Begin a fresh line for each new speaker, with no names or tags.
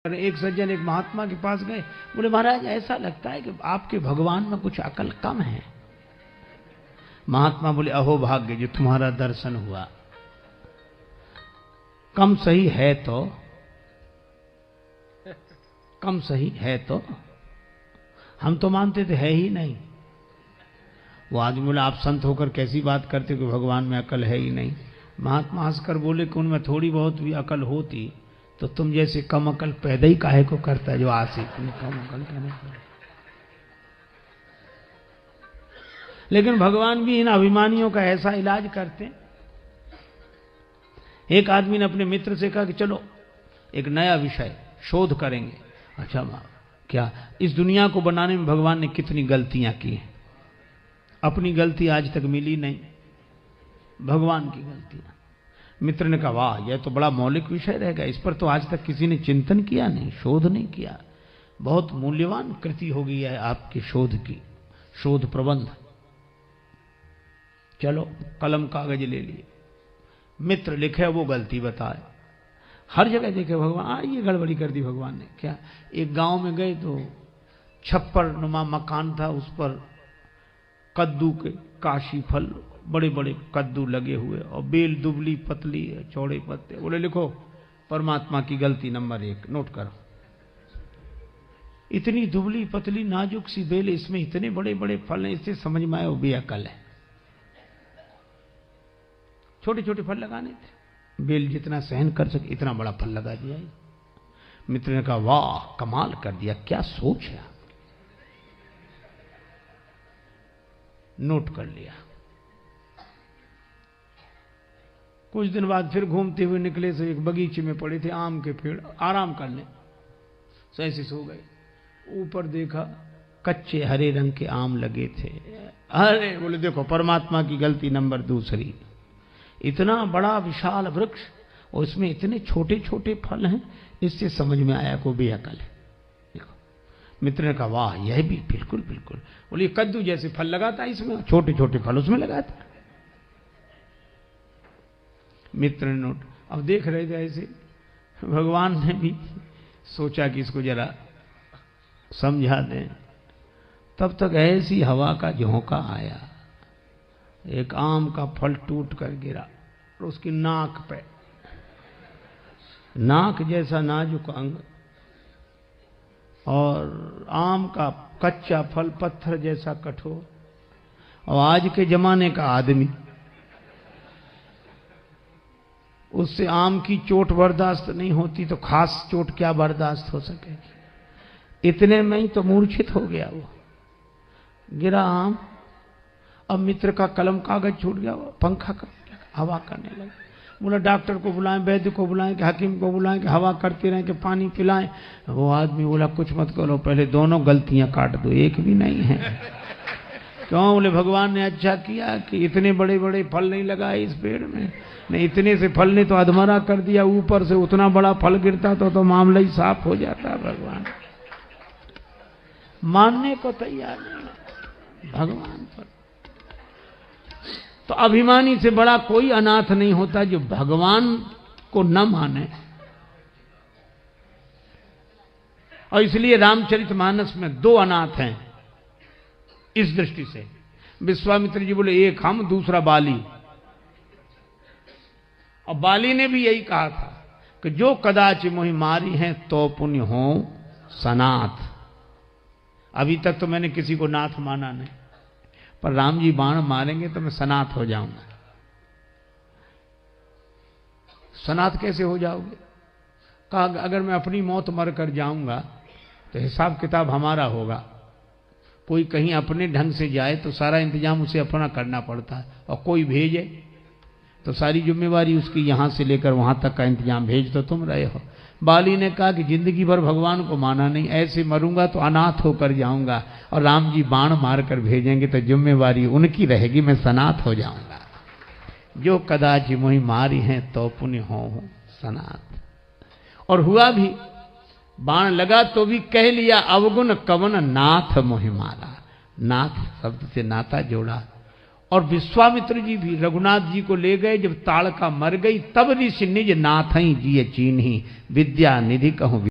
एक सज्जन एक महात्मा के पास गए, बोले महाराज ऐसा लगता है कि आपके भगवान में कुछ अकल कम है। महात्मा बोले अहो भाग्य जो तुम्हारा दर्शन हुआ, कम सही है तो कम सही है तो हम तो मानते थे है ही नहीं। वो आदमी बोले आप संत होकर कैसी बात करते कि भगवान में अकल है ही नहीं। महात्मा हंसकर बोले कि उनमें थोड़ी बहुत भी अकल होती तो तुम जैसे कम अकल पैदा ही काहे को करता है जो आशिक तुम कम अकल कहने पर। लेकिन भगवान भी इन अभिमानियों का ऐसा इलाज करते। एक आदमी ने अपने मित्र से कहा कि चलो एक नया विषय शोध करेंगे। अच्छा क्या इस दुनिया को बनाने में भगवान ने कितनी गलतियां की हैं? अपनी गलती आज तक मिली नहीं, भगवान की गलतियां। मित्र ने कहा वाह यह तो बड़ा मौलिक विषय रहेगा, इस पर तो आज तक किसी ने चिंतन किया नहीं, शोध नहीं किया। बहुत मूल्यवान कृति हो गई है आपकी शोध की, शोध प्रबंध। चलो कलम कागज ले लिए, मित्र लिखे वो गलती बताए। हर जगह देखे भगवान ये गड़बड़ी कर दी भगवान ने। क्या एक गांव में गए तो छप्पर नुमा मकान था, उस पर कद्दू के काशी फल बड़े बड़े कद्दू लगे हुए और बेल दुबली पतली है, चौड़े पत्ते। बोले लिखो परमात्मा की गलती नंबर 1 नोट करो। इतनी दुबली पतली नाजुक सी बेल, इसमें इतने बड़े बड़े फल हैं, इससे समझ में आया वो बेअकल है। छोटे छोटे फल लगाने थे, बेल जितना सहन कर सके इतना बड़ा फल लगा दिया। मित्र ने कहा वाह कमाल कर दिया, क्या सोच है। नोट कर लिया। कुछ दिन बाद फिर घूमते हुए निकले से एक बगीचे में पड़े थे आम के पेड़, आराम करने ऐसे सो गए। ऊपर देखा कच्चे हरे रंग के आम लगे थे। अरे बोले देखो परमात्मा की गलती नंबर 2। इतना बड़ा विशाल वृक्ष और इसमें इतने छोटे छोटे फल हैं, इससे समझ में आया को बेअकल है। देखो मित्र ने कहा वाह यह भी बिल्कुल बिल्कुल। बोले कद्दू जैसे फल लगाता इसमें, छोटे छोटे फल उसमें लगाता। मित्र ने नोट अब देख रहे थे ऐसे, भगवान ने भी सोचा कि इसको जरा समझा दें। तब तक ऐसी हवा का झोंका आया, एक आम का फल टूट कर गिरा और उसकी नाक पे, नाक जैसा नाजुक अंग, और आम का कच्चा फल पत्थर जैसा कठोर। और आज के जमाने का आदमी उससे आम की चोट बर्दाश्त नहीं होती तो खास चोट क्या बर्दाश्त हो सकेगी। इतने में ही तो मूर्छित हो गया वो, गिरा आम। अब मित्र का कलम कागज छूट गया, वो पंखा कर हवा करने लगा। बोला डॉक्टर को बुलाएं, वैद्य को बुलाएं, कि हकीम को बुलाएं, कि हवा करते रहें, कि पानी पिलाएं। वो आदमी बोला कुछ मत करो, पहले दोनों गलतियां काट दो, एक भी नहीं है। क्यों? बोले भगवान ने अच्छा किया कि इतने बड़े बड़े फल नहीं लगाए इस पेड़ में, नहीं इतने से फल ने तो अधमरा कर दिया, ऊपर से उतना बड़ा फल गिरता तो मामला ही साफ हो जाता। भगवान मानने को तैयार नहीं भगवान पर। तो अभिमानी से बड़ा कोई अनाथ नहीं होता जो भगवान को न माने। और इसलिए रामचरितमानस में 2 अनाथ हैं इस दृष्टि से। विश्वामित्र जी बोले एक हम, दूसरा बाली। और बाली ने भी यही कहा था कि जो कदाच मोहि मारी हैं तो पुण्य हो सनाथ। अभी तक तो मैंने किसी को नाथ माना नहीं, पर राम जी बाण मारेंगे तो मैं सनाथ हो जाऊंगा। सनाथ कैसे हो जाओगे? कहा अगर मैं अपनी मौत मर कर जाऊंगा तो हिसाब किताब हमारा होगा। कोई कहीं अपने ढंग से जाए तो सारा इंतजाम उसे अपना करना पड़ता है, और कोई भेजे तो सारी जिम्मेवारी उसकी, यहां से लेकर वहां तक का इंतजाम भेज तो तुम रहे हो। बाली ने कहा कि जिंदगी भर भगवान को माना नहीं, ऐसे मरूंगा तो अनाथ होकर जाऊंगा, और राम जी बाण मार कर भेजेंगे तो जिम्मेवारी उनकी रहेगी, मैं सनाथ हो जाऊंगा। जो कदाच मोहि मारी हैं तो पुण्य हो सनाथ। और हुआ भी, बाण लगा तो भी कह लिया अवगुण कवन नाथ मोहि मारा। नाथ शब्द से नाता जोड़ा। और विश्वामित्र जी भी रघुनाथ जी को ले गए, जब ताड़का मर गई तब ऋषि निज नाथ ही जिय चीन्ही विद्या निधि कहूं।